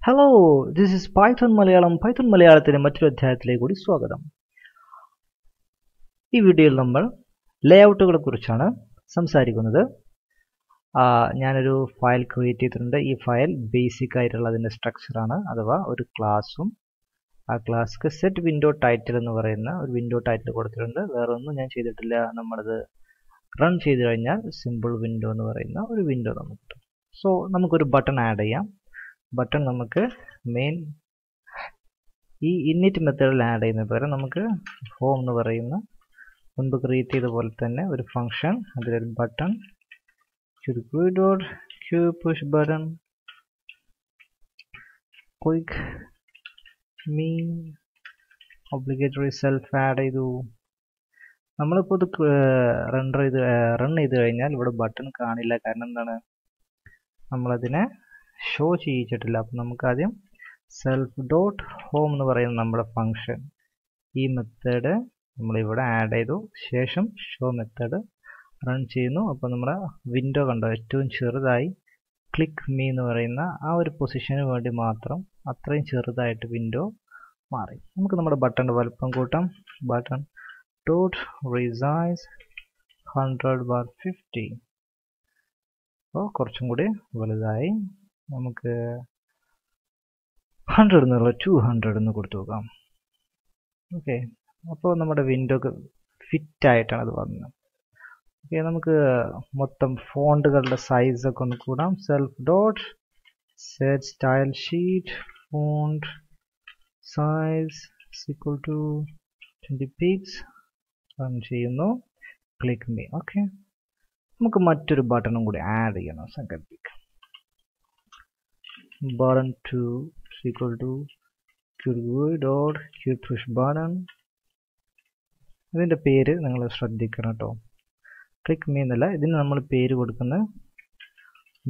Hello, this is Python Malayalam. Python Malayalamത്തിലെ മറ്റൊരു അധ്യായത്തിലേക്ക് കൂടി സ്വാഗതം. ഈ വീഡിയോയിൽ നമ്മൾ ലേഔട്ടുകളെ കുറിച്ചാണ് സംസാരിക്കുന്നത്. ഞാനൊരു ഫയൽ ക്രിയേറ്റ് ചെയ്തിട്ടുണ്ട്. ഈ ഫയൽ ബേസിക് ആയിട്ടുള്ള അതിന്റെ സ്ട്രക്ചർ ആണ്, അഥവാ ഒരു ക്ലാസും ആ ക്ലാസ്ക്ക് സെറ്റ് വിൻഡോ ടൈറ്റിൽ എന്ന് പറയുന്ന ഒരു വിൻഡോ ടൈറ്റിൽ കൊടുത്തിട്ടുണ്ട്. വേറെ ഒന്നും ഞാൻ ചെയ്തിട്ടില്ല. നമ്മളത് റൺ ചെയ്ത് കഴിഞ്ഞാൽ സിമ്പിൾ വിൻഡോ എന്ന് പറയുന്ന ഒരു വിൻഡോ നമുക്ക് കിട്ടും. സോ നമുക്കൊരു ബട്ടൺ ആഡ് ചെയ്യാം. ബട്ടൺ നമുക്ക് മെയിൻ ഈ ഇന്നിറ്റ് മെത്തേഡിൽ ആഡ് ചെയ്യുന്ന പകരം നമുക്ക് ഹോം എന്ന് പറയുന്ന മുൻപ് ക്രിയേറ്റ് ചെയ്ത പോലെ തന്നെ ഒരു ഫംഗ്ഷൻ, അതിലൊരു button push button quick me obligatory self add ചെയ്തു. നമ്മളിപ്പോൾ ഇത് റൺ ചെയ്ത് കഴിഞ്ഞാൽ ഇവിടെ ബട്ടൺ കാണില്ല. കാരണം എന്താണ്, നമ്മളതിനെ ഷോ ചെയ്യിച്ചിട്ടില്ല. അപ്പം നമുക്ക് ആദ്യം സെൽഫ് ഡോട്ട് ഹോം എന്ന് പറയുന്ന നമ്മുടെ ഫംഗ്ഷൻ, ഈ മെത്തേഡ് നമ്മളിവിടെ ആഡ് ചെയ്തു. ശേഷം ഷോ മെത്തേഡ് റൺ ചെയ്യുന്നു. അപ്പോൾ നമ്മുടെ വിൻഡോ കണ്ടോ, ഏറ്റവും ചെറുതായി ക്ലിക്ക് മീ എന്ന് പറയുന്ന ആ ഒരു പൊസിഷന് വേണ്ടി മാത്രം അത്രയും ചെറുതായിട്ട് വിൻഡോ മാറി. നമുക്ക് നമ്മുടെ ബട്ടൻ്റെ വലുപ്പം കൂട്ടാം. Button dot resize 100/50. അപ്പോൾ കുറച്ചും കൂടി വലുതായി. നമുക്ക് 100 എന്നുള്ള 200 എന്ന് കൊടുത്തു നോക്കാം. ഓക്കെ, അപ്പോൾ നമ്മുടെ വിൻഡോക്ക് ഫിറ്റ് ആയിട്ടാണ് അത് വന്നത്. ഓക്കെ, നമുക്ക് മൊത്തം ഫോണ്ടുകളുടെ സൈസൊക്കെ ഒന്ന് കൂടാം. Self dot set style sheet font size equal to 20 pix run ചെയ്യുന്നു. Click me. ഓക്കെ, നമുക്ക് മറ്റൊരു ബട്ടണും കൂടി ആഡ് ചെയ്യണം. സങ്കല്പിക്കാം. button 2 is equal to push button. ഇതിൻ്റെ പേര് നിങ്ങൾ ശ്രദ്ധിക്കണം കേട്ടോ. ക്ലിക്ക് മീ എന്നല്ല, ഇതിന് നമ്മൾ പേര് കൊടുക്കുന്നത്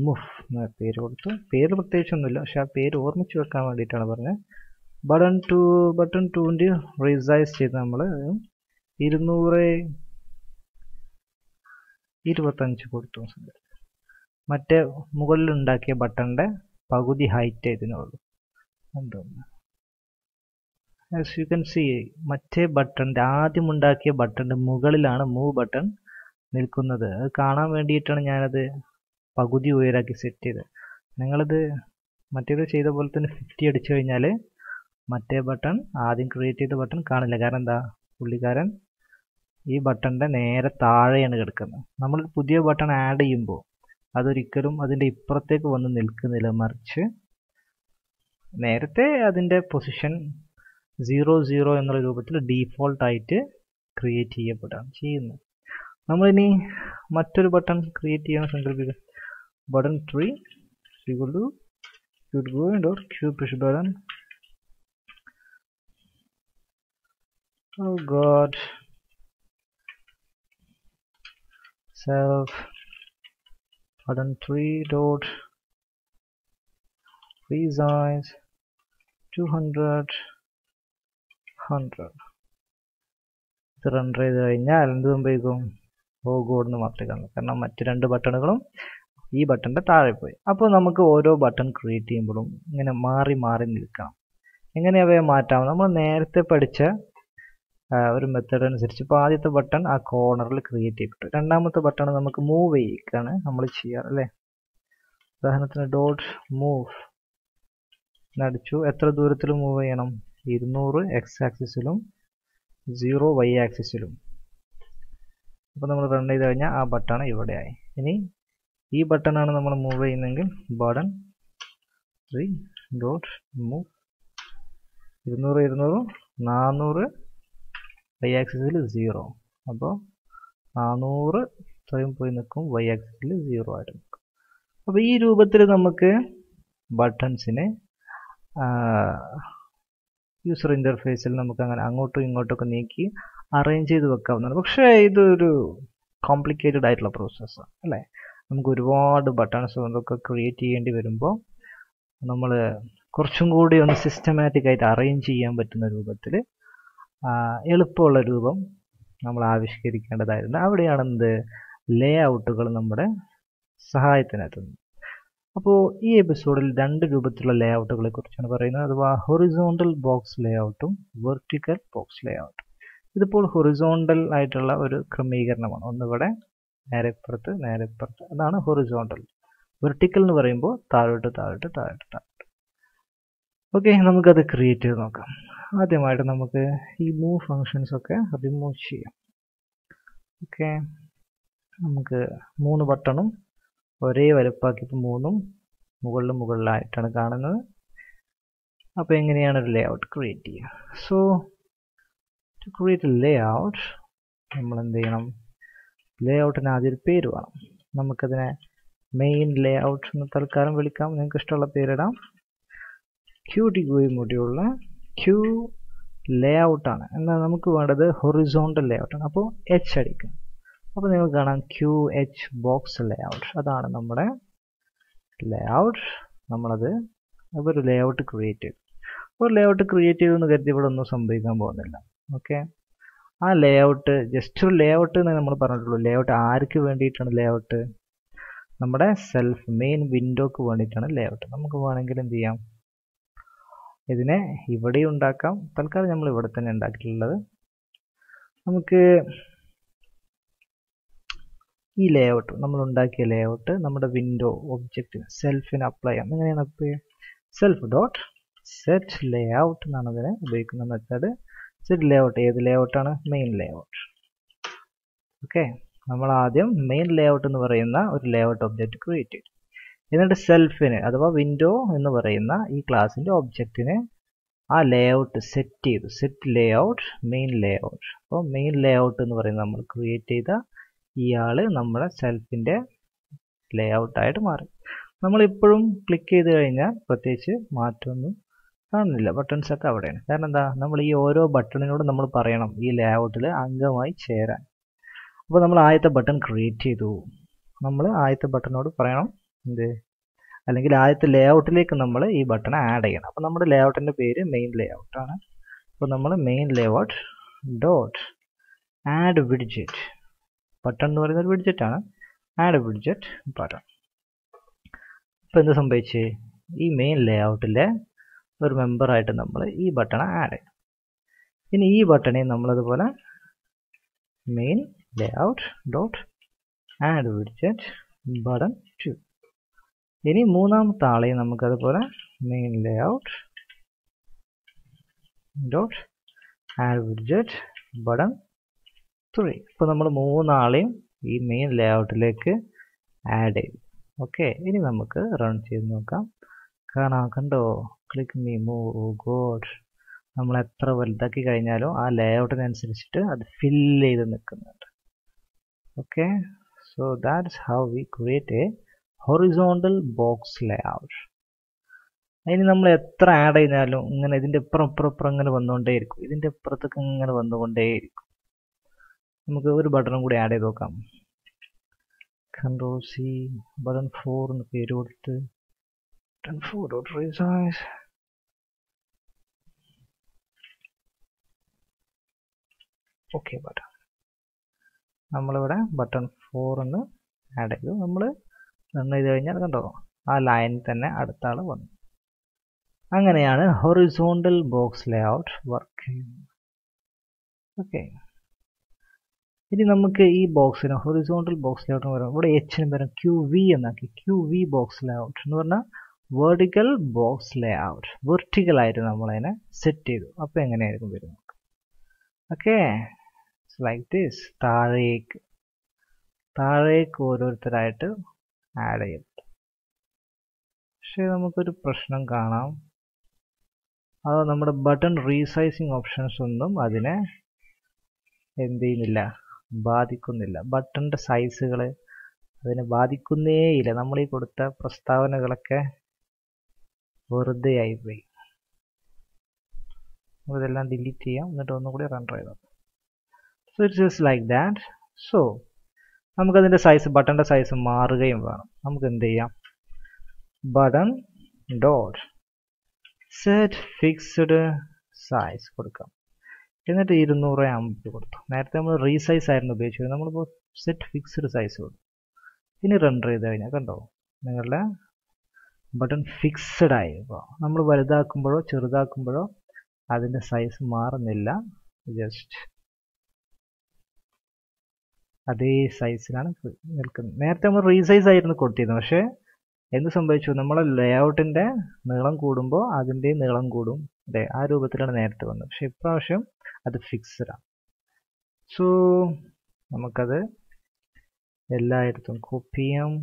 മുഫ് എന്ന പേര് കൊടുത്തു. പേര് പ്രത്യേകിച്ചൊന്നുമില്ല, പക്ഷെ ആ പേര് ഓർമ്മിച്ച് വെക്കാൻ വേണ്ടിയിട്ടാണ് പറഞ്ഞത്. ബട്ടൺ 2ൻ്റെ റീസൈസ് ചെയ്ത് നമ്മൾ 225 കൊടുത്തു. മറ്റേ മുകളിൽ ഉണ്ടാക്കിയ ബട്ടണിൻ്റെ പകുതി ഹൈറ്റ് ഇതിനുള്ളൂ. ആസ് യു കൻ സി, മറ്റേ ബട്ടണിൻ്റെ ആദ്യം ഉണ്ടാക്കിയ ബട്ടണിൻ്റെ മുകളിലാണ് മൂവ് ബട്ടൺ നിൽക്കുന്നത്. അത് കാണാൻ വേണ്ടിയിട്ടാണ് ഞാനത് പകുതി ഉയരാക്കി സെറ്റ് ചെയ്തത്. നിങ്ങളിത് മറ്റേത് ചെയ്ത പോലെ തന്നെ 50 അടിച്ചു കഴിഞ്ഞാൽ മറ്റേ ബട്ടൺ, ആദ്യം ക്രിയേറ്റ് ചെയ്ത ബട്ടൺ കാണില്ല. കാരണം എന്താ, പുള്ളിക്കാരൻ ഈ ബട്ടണിൻ്റെ നേരെ താഴെയാണ് കിടക്കുന്നത്. നമ്മൾ പുതിയ ബട്ടൺ ആഡ് ചെയ്യുമ്പോൾ അതൊരിക്കലും അതിൻ്റെ ഇപ്പുറത്തേക്ക് വന്ന് നിൽക്കുന്നില്ല, മറിച്ച് നേരത്തെ അതിൻ്റെ പൊസിഷൻ 00 എന്നുള്ള രൂപത്തിൽ ഡീഫോൾട്ടായിട്ട് ക്രിയേറ്റ് ചെയ്യപ്പെടുകയാണ് ചെയ്യുന്നത്. നമ്മളിനി മറ്റൊരു ബട്ടൺ ക്രിയേറ്റ് ചെയ്യാൻ സങ്കല്പിക്കുക. Button 3 equal to push button. Oh god, self button 3 dot resize 200. ഇത് റൺ ചെയ്ത് കഴിഞ്ഞാൽ എന്ത് സംഭവിക്കും? ഓ ഗോഡ് എന്ന് മാത്രമേ കാണൂ. കാരണം മറ്റ് രണ്ട് ബട്ടണുകളും ഈ ബട്ടൻ്റെ താഴെ പോയി. അപ്പോൾ നമുക്ക് ഓരോ ബട്ടൺ ക്രിയേറ്റ് ചെയ്യുമ്പോഴും ഇങ്ങനെ മാറി മാറി നിൽക്കണം. എങ്ങനെ അവയെ മാറ്റാം? നമ്മൾ നേരത്തെ പഠിച്ച ഒരു മെത്തേഡ് അനുസരിച്ച് ഇപ്പോൾ ആദ്യത്തെ ബട്ടൺ ആ കോർണറിൽ ക്രിയേറ്റ് ചെയ്യപ്പെട്ടു. രണ്ടാമത്തെ ബട്ടൺ നമുക്ക് മൂവ് ചെയ്യിക്കാണ് നമ്മൾ ചെയ്യാറ് അല്ലേ. ഉദാഹരണത്തിന് ഡോട്ട് മൂവ് അടിച്ചു. എത്ര ദൂരത്തിൽ മൂവ് ചെയ്യണം? 200 എക്സ് ആക്സിസിലും 0 വൈ ആക്സിസിലും. അപ്പോൾ നമ്മൾ റൺ ചെയ്ത് കഴിഞ്ഞാൽ ആ ബട്ടൺ ഇവിടെയായി. ഇനി ഈ ബട്ടണാണ് നമ്മൾ മൂവ് ചെയ്യുന്നതെങ്കിൽ ബട്ടൺ 3 ഡോട്ട് മൂവ് 200 400 വൈ ആക്സിസിൽ 0. അപ്പോൾ 400 ഇത്രയും പോയി നിൽക്കും, വൈ ആക്സിസിൽ 0 ആയിട്ട് നിൽക്കും. അപ്പോൾ ഈ രൂപത്തിൽ നമുക്ക് ബട്ടൺസിനെ യൂസർ ഇൻ്റർഫേസിൽ നമുക്ക് അങ്ങനെ അങ്ങോട്ടും ഇങ്ങോട്ടൊക്കെ നീക്കി അറേഞ്ച് ചെയ്ത് വെക്കാവുന്നതാണ്. പക്ഷേ ഇതൊരു കോംപ്ലിക്കേറ്റഡ് ആയിട്ടുള്ള പ്രോസസ്സാണ് അല്ലേ. നമുക്ക് ഒരുപാട് ബട്ടൺസ് അതൊക്കെ ക്രിയേറ്റ് ചെയ്യേണ്ടി വരുമ്പോൾ നമ്മൾ കുറച്ചും കൂടി ഒന്ന് സിസ്റ്റമാറ്റിക് ആയിട്ട് അറേഞ്ച് ചെയ്യാൻ പറ്റുന്ന രൂപത്തിൽ എളുപ്പമുള്ള രൂപം നമ്മൾ ആവിഷ്കരിക്കേണ്ടതായിരുന്നു. അവിടെയാണ് എന്ത് ലേ ഔട്ടുകൾ നമ്മുടെ സഹായത്തിനെത്തുന്നത്. അപ്പോൾ ഈ എപ്പിസോഡിൽ രണ്ട് രൂപത്തിലുള്ള ലേഔട്ടുകളെ കുറിച്ചാണ് പറയുന്നത്, അഥവാ ഹൊറിസോണ്ടൽ ബോക്സ് ലേഔട്ടും വെർട്ടിക്കൽ ബോക്സ് ലേഔട്ടും. ഇതിപ്പോൾ ഹൊറിസോണ്ടൽ ആയിട്ടുള്ള ഒരു ക്രമീകരണമാണ്. ഒന്നിവിടെ നേരെപ്പുറത്ത് നേരെപ്പുറത്ത്, അതാണ് ഹൊറിസോണ്ടൽ. വെർട്ടിക്കൽ എന്ന് പറയുമ്പോൾ താഴോട്ട് താഴോട്ട് താഴോട്ട് താഴോട്ട്. ഓക്കെ, നമുക്കത് ക്രിയേറ്റ് ചെയ്ത് നോക്കാം. ആദ്യമായിട്ട് നമുക്ക് ഈ മൂവ് ഫങ്ഷൻസ് ഒക്കെ റിമൂവ് ചെയ്യാം. ഓക്കെ, നമുക്ക് 3 ബട്ടണും ഒരേ വലുപ്പാക്കിയിട്ട് 3ഉം മുകളിലായിട്ടാണ് കാണുന്നത്. അപ്പോൾ എങ്ങനെയാണ് ഒരു ലേഔട്ട് ക്രിയേറ്റ് ചെയ്യുക? So to create a layout നമ്മൾ എന്ത് ചെയ്യണം? ലേഔട്ടിന് ആദ്യം ഒരു പേര് വേണം. നമുക്കതിനെ മെയിൻ ലേഔട്ട് എന്ന് തൽക്കാലം വിളിക്കാം, നിങ്ങൾക്ക് ഇഷ്ടമുള്ള പേരിടാം. QTGUI മൊഡ്യൂളിൽ Q ലേഔട്ടാണ്, എന്നാൽ നമുക്ക് വേണ്ടത് ഹൊറിസോണ്ടൽ ലേഔട്ടാണ്. അപ്പോൾ H അടിക്കാം. അപ്പോൾ നിങ്ങൾക്ക് കാണാം QH ബോക്സ് ലേഔട്ട്, അതാണ് നമ്മുടെ ലേഔട്ട്. നമ്മളത് ഒരു ലേഔട്ട് ക്രിയേറ്റ് ചെയ്തു. ഒരു ലേഔട്ട് ക്രിയേറ്റ് ചെയ്തെന്ന് കരുതി ഇവിടെ ഒന്നും സംഭവിക്കാൻ പോകുന്നില്ല. ഓക്കെ, ആ ലേഔട്ട് ജസ്റ്റ് ഒരു ലേഔട്ട് എന്ന് നമ്മൾ പറഞ്ഞിട്ടുള്ളൂ. ലേഔട്ട് ആർക്ക് വേണ്ടിയിട്ടാണ് ലേഔട്ട്? നമ്മുടെ സെൽഫ് മെയിൻ വിൻഡോക്ക് വേണ്ടിയിട്ടാണ് ലേഔട്ട്. നമുക്ക് വേണമെങ്കിൽ എന്ത് ചെയ്യാം, ഇതിനെ ഇവിടെ ഉണ്ടാക്കാം. തൽക്കാലം നമ്മൾ ഇവിടെ തന്നെ ഉണ്ടാക്കിയിട്ടുള്ളത്. നമുക്ക് ഈ ലേഔട്ട്, നമ്മൾ ഉണ്ടാക്കിയ ലേഔട്ട് നമ്മുടെ വിൻഡോ ഒബ്ജക്റ്റിന് സെൽഫിന് അപ്ലൈ ചെയ്യാം. എങ്ങനെയാണ് അപ്ലൈ ചെയ്യുക? സെൽഫ് ഡോട്ട് സെറ്റ് ലേഔട്ട് എന്നാണ് അതിനെ ഉപയോഗിക്കുന്ന മെത്തേഡ്. സെറ്റ് ലേഔട്ട് ഏത് ലേഔട്ടാണ്? Main layout. ഓക്കെ, നമ്മൾ ആദ്യം മെയിൻ ലേഔട്ട് എന്ന് പറയുന്ന ഒരു ലേഔട്ട് ഒബ്ജക്റ്റ് ക്രിയേറ്റ് ചെയ്തു. എന്നിട്ട് സെൽഫിന് അഥവാ വിൻഡോ എന്ന് പറയുന്ന ഈ ക്ലാസിൻ്റെ ഒബ്ജക്റ്റിന് ആ ലേഔട്ട് സെറ്റ് ചെയ്തു. Set layout main layout. അപ്പോൾ മെയിൻ ലേഔട്ട് എന്ന് പറയുന്നത് നമ്മൾ ക്രിയേറ്റ് ചെയ്ത ഇയാൾ നമ്മുടെ സെൽഫിൻ്റെ ലേഔട്ടായിട്ട് മാറി. നമ്മളിപ്പോഴും ക്ലിക്ക് ചെയ്ത് കഴിഞ്ഞാൽ പ്രത്യേകിച്ച് മാറ്റമൊന്നും കാണുന്നില്ല. ബട്ടൺസ് ഒക്കെ അവിടെയാണ്. കാരണം എന്താ? നമ്മൾ ഈ ഓരോ ബട്ടണിനോട് നമ്മൾ പറയണം ഈ ലേഔട്ടിൽ അംഗമായി ചേരാൻ. അപ്പോൾ നമ്മൾ ആദ്യത്തെ ബട്ടൺ ക്രിയേറ്റ് ചെയ്തു. നമ്മൾ ആദ്യത്തെ ബട്ടണോട് പറയണം എന്ത്, അല്ലെങ്കിൽ ആദ്യത്തെ ലേഔട്ടിലേക്ക് നമ്മൾ ഈ ബട്ടൺ ആഡ് ചെയ്യണം. അപ്പോൾ നമ്മുടെ ലേഔട്ടിൻ്റെ പേര് മെയിൻ ലേഔട്ടാണ്. അപ്പോൾ നമ്മൾ main layout dot add widget, button എന്ന് പറയുന്നത് വിഡ്ജറ്റാണ്. Add widget button. ഇപ്പോൾ എന്ത് സംഭവിച്ച്? ഈ മെയിൻ ലേഔട്ടിലെ ഒരു മെമ്പറായിട്ട് നമ്മൾ ഈ ബട്ടൺ ആഡ് ചെയ്യും. ഇനി ഈ ബട്ടണെ നമ്മളതുപോലെ main layout dot add widget button 2. ഇനി മൂന്നാമത്തെ ആളെയും നമുക്കതുപോലെ main layout dot add widget button 3. ഇപ്പോൾ നമ്മൾ 3 ആളെയും ഈ മെയിൻ ലേഔട്ടിലേക്ക് ആഡ് ചെയ്തു. ഓക്കെ, ഇനി നമുക്ക് റൺ ചെയ്ത് നോക്കാം. കാണാം, കണ്ടോ? Click me move god. നമ്മൾ എത്ര വലുതാക്കി കഴിഞ്ഞാലും ആ ലേഔട്ടിനനുസരിച്ചിട്ട് അത് ഫില്ല് ചെയ്ത് നിൽക്കുന്നുണ്ട്. Okay, so that's how we create A horizontal box layout. അതിന് നമ്മൾ എത്ര ആഡ് ചെയ്താലും ഇങ്ങനെ ഇതിൻ്റെ ഇപ്പുറം ഇങ്ങനെ വന്നുകൊണ്ടേയിരിക്കും. ഇതിൻ്റെ ഇപ്പുറത്തൊക്കെ ഇങ്ങനെ വന്നുകൊണ്ടേയിരിക്കും. നമുക്ക് ഒരു ബട്ടണും കൂടി ആഡ് ചെയ്ത് നോക്കാം. Ctrl+C ബട്ടൺ 4 എന്ന് പേര് കൊടുത്ത് button 4 dot resize. Okay, button നമ്മളിവിടെ ബട്ടൺ 4 എന്ന് ആഡ് ചെയ്തു. നമ്മൾ റൺ ചെയ്ത് കഴിഞ്ഞാൽ കണ്ടോ ആ ലൈനിൽ തന്നെ അടുത്ത ആൾ വന്നു. അങ്ങനെയാണ് ഹൊറിസോണ്ടൽ ബോക്സ് ലേഔട്ട് വർക്ക് ചെയ്യുന്നത്. ഓക്കെ, ഇനി നമുക്ക് ഈ ബോക്സിന് ഹൊറിസോണ്ടൽ ബോക്സ് ലേഔട്ട് എന്ന് പറയുമ്പോൾ ഇവിടെ എച്ചിന് പകരം QV എന്നാക്കി. QV ബോക്സ് ലേഔട്ട് എന്ന് പറഞ്ഞാൽ വെർട്ടിക്കൽ ബോക്സ് ലേഔട്ട്. വെർട്ടിക്കലായിട്ട് നമ്മളതിനെ സെറ്റ് ചെയ്തു. അപ്പോൾ എങ്ങനെയായിരിക്കും വരുന്നത്? Okay, like this. താഴേക്ക് ഓരോരുത്തരായിട്ട് ആഡ് ചെയ്യും. പക്ഷേ നമുക്കൊരു പ്രശ്നം കാണാം. അത് നമ്മുടെ ബട്ടൺ റീസൈസിങ് ഓപ്ഷൻസ് ഒന്നും അതിനെ എന്ത് ചെയ്യുന്നില്ല, ബാധിക്കുന്നില്ല. ബട്ടണിൻ്റെ സൈസുകൾ അതിനെ ബാധിക്കുന്നേയില്ല. നമ്മൾ ഈ കൊടുത്ത പ്രസ്താവനകളൊക്കെ വെറുതെ ആയിപ്പോയി. ഇതെല്ലാം ഡിലീറ്റ് ചെയ്യാം, എന്നിട്ട് ഒന്നുകൂടി റൺ ചെയ്താൽ. So it's just like that. So നമുക്കതിൻ്റെ സൈസ്, ബട്ടണിൻ്റെ സൈസ് മാറുകയും വേണം. നമുക്ക് എന്ത് ചെയ്യാം? Button dot set fixed size കൊടുക്കാം. എന്നിട്ട് 250 കൊടുത്തു. നേരത്തെ നമ്മൾ റീസൈസ് ആയിരുന്നു ഉപയോഗിച്ചത്. നമ്മളിപ്പോൾ സെറ്റ് ഫിക്സ്ഡ് സൈസ് കൊടുത്തു. ഇനി റൺ ചെയ്ത് കഴിഞ്ഞാൽ കണ്ടോ നിങ്ങളുടെ ബട്ടൺ ഫിക്സഡ് ആയി. നമ്മൾ വലുതാക്കുമ്പോഴോ ചെറുതാക്കുമ്പോഴോ അതിൻ്റെ സൈസ് മാറുന്നില്ല, ജസ്റ്റ് അതേ സൈസിലാണ് നിൽക്കുന്നത്. നേരത്തെ നമ്മൾ റീസൈസ് ആയിരുന്നു കൊടുത്തിരുന്നത്, പക്ഷേ എന്ത് സംഭവിച്ചു, നമ്മളെ ലേഔട്ടിൻ്റെ നീളം കൂടുമ്പോൾ അതിൻ്റെ നീളം കൂടും, അതെ ആ രൂപത്തിലാണ് നേരത്തെ വന്നത്. പക്ഷെ ഇപ്രാവശ്യം അത് ഫിക്സഡാണ്. സോ നമുക്കത് എല്ലായിടത്തും കോപ്പി ചെയ്യാം.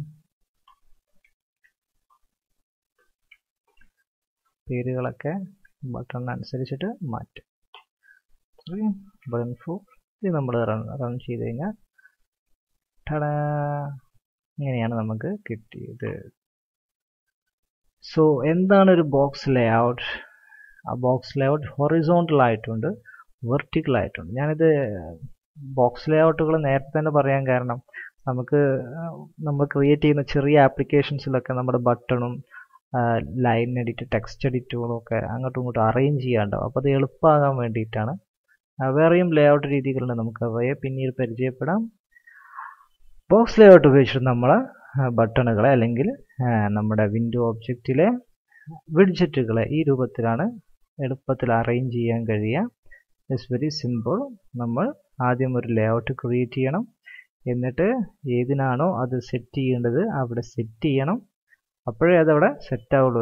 പേരുകളൊക്കെ ബട്ടണിനനുസരിച്ചിട്ട് മാറ്റും. ബട്ടൺ 4 ഇത് നമ്മൾ റൺ ചെയ്ത് കഴിഞ്ഞാൽ ടടാ, ഇങ്ങനെയാണ് നമുക്ക് കിട്ടിയത്. സോ എന്താണ് ഒരു ബോക്സ് ലേഔട്ട്? ആ ബോക്സ് ലേഔട്ട് ഹൊറിസോണ്ടൽ ആയിട്ടുണ്ട്, വെർട്ടിക്കൽ ആയിട്ടുണ്ട്. ഞാനിത് ബോക്സ് ലേഔട്ടുകൾ നേരത്തെ തന്നെ പറയാൻ കാരണം, നമ്മൾ ക്രിയേറ്റ് ചെയ്യുന്ന ചെറിയ ആപ്ലിക്കേഷൻസിലൊക്കെ നമ്മുടെ ബട്ടണും ലൈൻ എഡിറ്റ്, ടെക്സ്റ്റ് എഡിറ്റുകളും ഒക്കെ അങ്ങോട്ടും ഇങ്ങോട്ടും അറേഞ്ച് ചെയ്യാണ്ടാവും. അപ്പോൾ അത് എളുപ്പമാകാൻ വേണ്ടിയിട്ടാണ്. വേറെയും ലേഔട്ട് രീതികളുണ്ട്, നമുക്ക് അവയെ പിന്നീട് പരിചയപ്പെടാം. ബോക്സ് ലേഔട്ട് ഉപയോഗിച്ചിട്ട് നമ്മൾ ബട്ടണുകളെ അല്ലെങ്കിൽ നമ്മുടെ വിൻഡോ ഒബ്ജക്റ്റിലെ വിഡ്ജറ്റുകളെ ഈ രൂപത്തിലാണ് എളുപ്പത്തിൽ അറേഞ്ച് ചെയ്യാൻ കഴിയുക. It's very simple. നമ്മൾ ആദ്യം ഒരു ലേഔട്ട് ക്രിയേറ്റ് ചെയ്യണം, എന്നിട്ട് ഏതിനാണോ അത് സെറ്റ് ചെയ്യേണ്ടത് അവിടെ സെറ്റ് ചെയ്യണം. അപ്പോഴേ അതവിടെ സെറ്റ് ആവുള്ളൂ.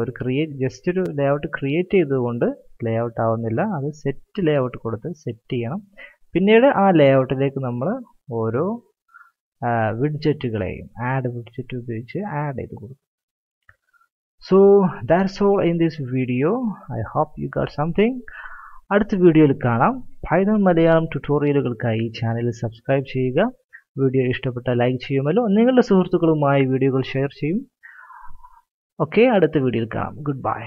ജസ്റ്റ് ഒരു ലേഔട്ട് ക്രിയേറ്റ് ചെയ്തുകൊണ്ട് ലേഔട്ട് ആവുന്നില്ല, അത് സെറ്റ് ലേഔട്ട് കൊടുത്ത് സെറ്റ് ചെയ്യണം. പിന്നീട് ആ ലേഔട്ടിലേക്ക് നമ്മൾ ഓരോ വിഡ്ജറ്റുകളെയും ആഡ് വിഡ്ജറ്റ് ഉപയോഗിച്ച് ആഡ് ചെയ്ത് കൊടുക്കും. So that's all in this video. I hope you got something. അടുത്ത വീഡിയോയിൽ കാണാം. പൈതൺ മലയാളം ട്യൂട്ടോറിയലുകൾക്കായി ഈ ചാനൽ സബ്സ്ക്രൈബ് ചെയ്യുക. വീഡിയോ ഇഷ്ടപ്പെട്ടാൽ ലൈക്ക് ചെയ്യുമല്ലോ. നിങ്ങളുടെ സുഹൃത്തുക്കളുമായി വീഡിയോകൾ ഷെയർ ചെയ്യും. ഓക്കെ, അടുത്ത വീഡിയോയിൽ കാണാം. Good bye.